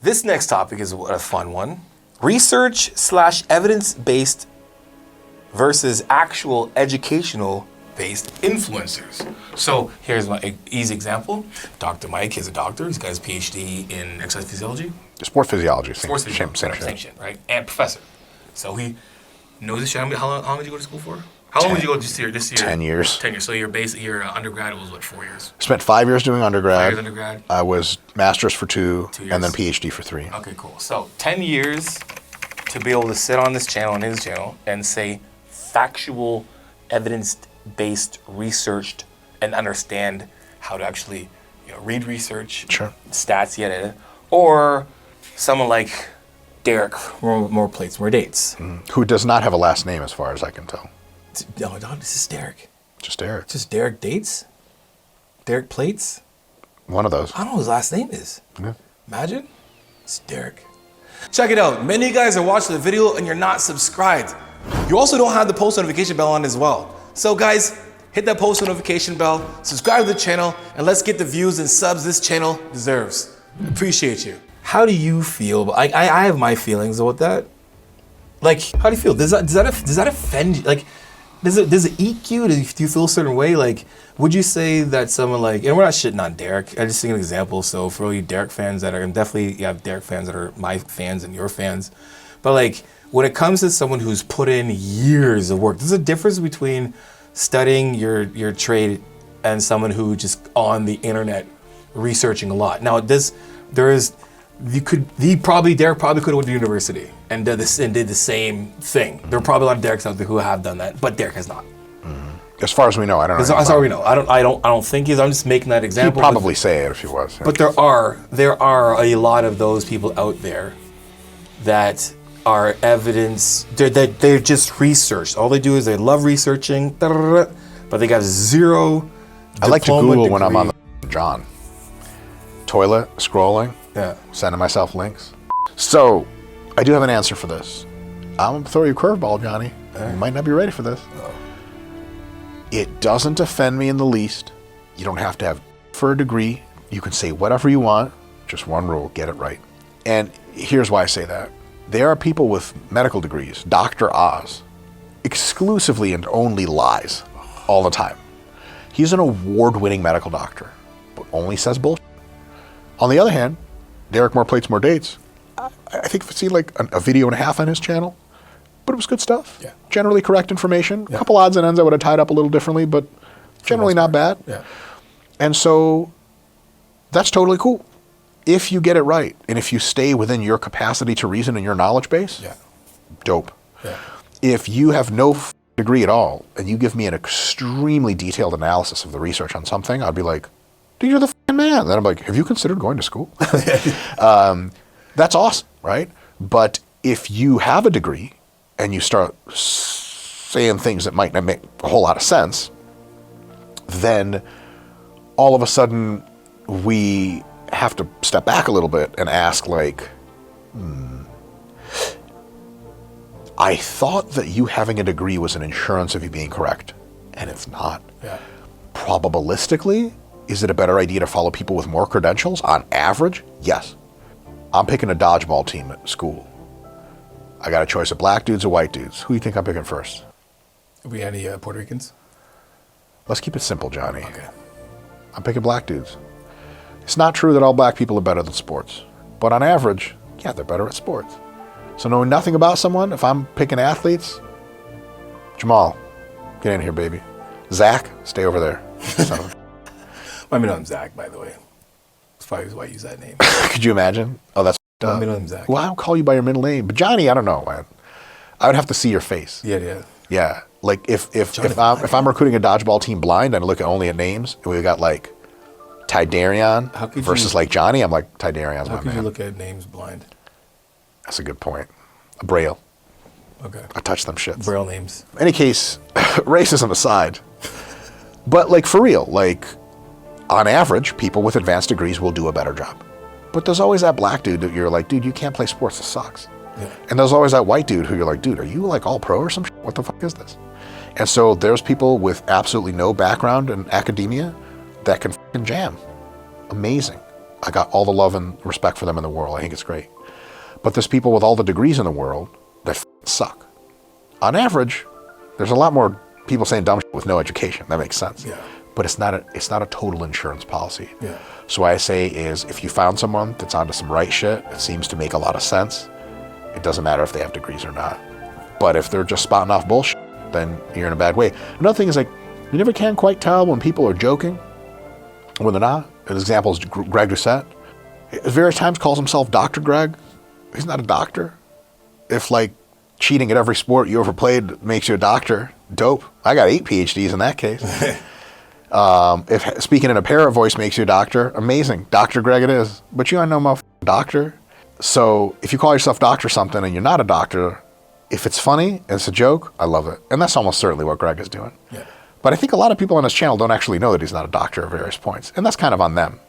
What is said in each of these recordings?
This next topic is a fun one. Research/evidence-based versus actual educational-based influencers. So here's my easy example. Dr. Mike is a doctor. He's got his PhD in exercise physiology. Sports physiology. Sports physiology. Same shit, right? And professor. So he knows this shit. How long did you go to school for? How long did you go this year? 10 years. 10 years. So your undergrad was what, 4 years? Spent 5 years doing undergrad. 5 years undergrad. I was master's for 2 years. and then PhD for 3. Okay, cool. So 10 years to be able to sit on this channel, on his channel, and say factual, evidence-based, researched, and understand how to actually, read research, sure, stats, yada. Or someone like Derek, more plates, more dates, who does not have a last name, as far as I can tell. No, this is Derek. Just Derek. Just Derek Dates? Derek Plates? One of those. I don't know what his last name is. Yeah. Imagine. It's Derek. Check it out. Many of you guys are watching the video and you're not subscribed. You also don't have the post notification bell on as well. So guys, hit that post notification bell, subscribe to the channel, and let's get the views and subs this channel deserves. Appreciate you. How do you feel? I have my feelings about that. Like, how do you feel? Does that offend you? Like, does it eat you? Do you feel a certain way? Like, would you say that someone like, and we're not shitting on Derek, I just think an example. So for all you Derek fans that are, and definitely you have Derek fans that are my fans and your fans, but like, when it comes to someone who's put in years of work, there's a difference between studying your trade and someone who just on the internet researching a lot. Now Derek probably could have went to university and did the same thing. There are probably a lot of Dereks out there who have done that, but Derek has not. As far as we know, I don't know. As far as we know, I don't think he's. I'm just making that example. He'd probably say it if he was. Yeah. But there are a lot of those people out there that are evidence. They're just researched. All they do is they love researching, but they got zero. I like to Google degree. when I'm on the John toilet scrolling. Yeah. Sending myself links. So, I do have an answer for this. I'm going to throw you a curveball, Johnny. You might not be ready for this. Oh. It doesn't offend me in the least. You don't have to have for a degree. You can say whatever you want. Just one rule, get it right. And here's why I say that. There are people with medical degrees, Dr. Oz, exclusively and only lies all the time. He's an award-winning medical doctor, but only says bullshit. On the other hand, Derek More Plates, More Dates. I think I've seen like a video and a half on his channel, but it was good stuff. Yeah. Generally correct information. Yeah. A couple odds and ends I would have tied up a little differently, but generally not bad. Yeah. And so that's totally cool. If you get it right, and if you stay within your capacity to reason and your knowledge base, dope. Yeah. If you have no degree at all, and you give me an extremely detailed analysis of the research on something, I'd be like, dude, you're the f***ing man. Then I'm like, have you considered going to school? That's awesome, right? But if you have a degree and you start saying things that might not make a whole lot of sense, then all of a sudden we have to step back a little bit and ask like, I thought that you having a degree was an insurance of you being correct, and it's not. Yeah. Probabilistically, is it a better idea to follow people with more credentials? On average, yes. I'm picking a dodgeball team at school. I got a choice of black dudes or white dudes. Who do you think I'm picking first? Are we any Puerto Ricans? Let's keep it simple, Johnny. Okay. I'm picking black dudes. It's not true that all black people are better than sports. But on average, yeah, they're better at sports. So knowing nothing about someone, if I'm picking athletes, Jamal, get in here, baby. Zach, stay over there. Let me know I'm Zach, by the way. That's probably why I use that name. Could you imagine? Oh, that's Let me know I'm Zach. Well, I don't call you by your middle name. But Johnny, I don't know, man. I would have to see your face. Yeah. Yeah. Like if I'm recruiting a dodgeball team blind and I look only at names, and we got like Tidarion versus like Johnny, I'm like, Tidarion's my man. How could you look at names blind? That's a good point. A Braille. Okay. I touch them shits. Braille names. In any case, racism aside, but like for real, like on average, people with advanced degrees will do a better job. But there's always that black dude that you're like, dude, you can't play sports, this sucks. Yeah. And there's always that white dude who you're like, dude, are you like all pro or some shit? What the fuck is this? And so there's people with absolutely no background in academia that can fucking jam. Amazing. I got all the love and respect for them in the world. I think it's great. But there's people with all the degrees in the world that suck. On average, there's a lot more people saying dumb shit with no education. That makes sense. Yeah. But it's not a total insurance policy. Yeah. So what I say is, if you found someone that's onto some right shit, it seems to make a lot of sense. It doesn't matter if they have degrees or not. But if they're just spouting off bullshit, then you're in a bad way. Another thing is, like, you never can quite tell when people are joking, when they're not. An example is Greg Doucette. At various times calls himself Dr. Greg. He's not a doctor. If, like, cheating at every sport you ever played makes you a doctor, dope. I got 8 PhDs in that case. If speaking in a parrot voice makes you a doctor, amazing. Dr. Greg it is. But you ain't no motherfucking doctor. So if you call yourself doctor something and you're not a doctor, if it's funny and it's a joke, I love it. And that's almost certainly what Greg is doing. Yeah. But I think a lot of people on his channel don't actually know that he's not a doctor at various points. And that's kind of on them.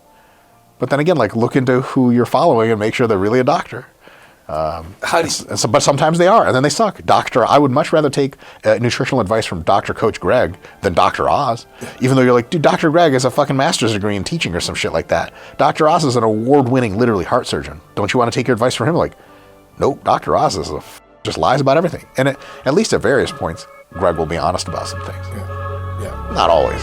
But then again, like, look into who you're following and make sure they're really a doctor. But sometimes they are, and then they suck. I would much rather take nutritional advice from Dr. Coach Greg than Dr. Oz, even though you're like, dude, Dr. Greg has a fucking master's degree in teaching or some shit like that. Dr. Oz is an award-winning, literally, heart surgeon. Don't you want to take your advice from him? Like, nope, Dr. Oz is just lies about everything. And at least at various points, Greg will be honest about some things. Yeah. Not always.